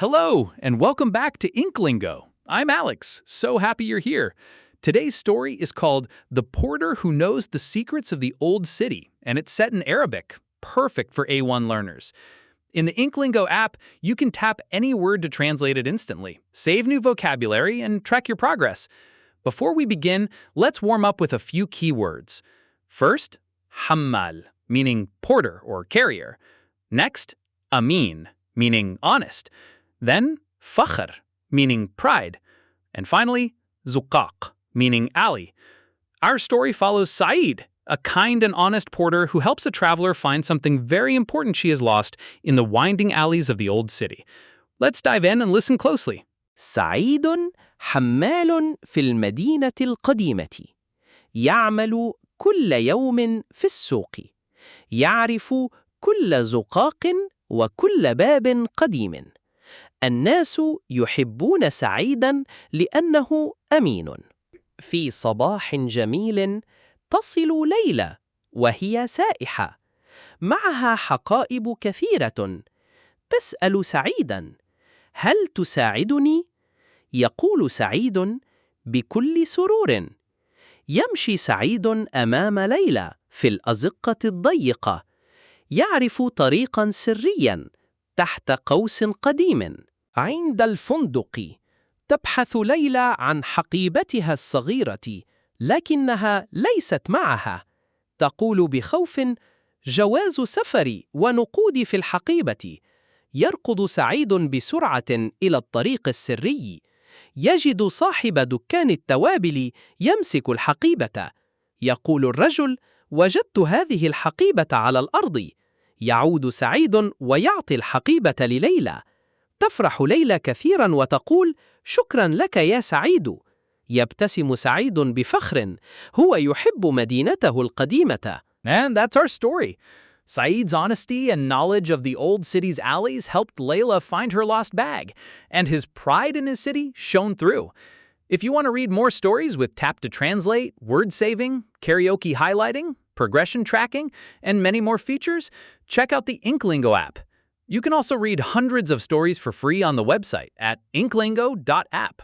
Hello, and welcome back to InkLingo. I'm Alex, so happy you're here. Today's story is called The Porter Who Knows the Secrets of the Old City, and it's set in Arabic, perfect for A1 learners. In the InkLingo app, you can tap any word to translate it instantly, save new vocabulary, and track your progress. Before we begin, let's warm up with a few key words. First, hammal, meaning porter or carrier. Next, amin, meaning honest. Then, fakhr, meaning pride. And finally, zuqaq, meaning alley. Our story follows Saeed, a kind and honest porter who helps a traveler find something very important she has lost in the winding alleys of the old city. Let's dive in and listen closely. سعيد حمال في المدينة القديمة يعمل كل يوم في السوق يعرف كل زقاق وكل باب قديم الناس يحبون سعيدا لأنه أمين في صباح جميل تصل ليلى وهي سائحة معها حقائب كثيرة تسأل سعيدا هل تساعدني؟ يقول سعيد بكل سرور يمشي سعيد أمام ليلى في الأزقة الضيقة يعرف طريقا سريا تحت قوس قديم عند الفندق تبحث ليلى عن حقيبتها الصغيرة لكنها ليست معها تقول بخوف جواز سفري ونقودي في الحقيبة يركض سعيد بسرعة إلى الطريق السري يجد صاحب دكان التوابل يمسك الحقيبة يقول الرجل وجدت هذه الحقيبة على الأرض يعود سعيد ويعطي الحقيبة لليلى تفرح ليلى كثيرا وتقول شكرا لك يا سعيد يبتسم سعيد بفخر هو يحب مدينته القديمة. And that's our story. Saeed's honesty and knowledge of the old city's alleys helped Layla find her lost bag, and his pride in his city shone through. If you want to read more stories with tap to translate, word saving, karaoke highlighting, progression tracking, and many more features, check out the InkLingo app. You can also read hundreds of stories for free on the website at inklingo.app.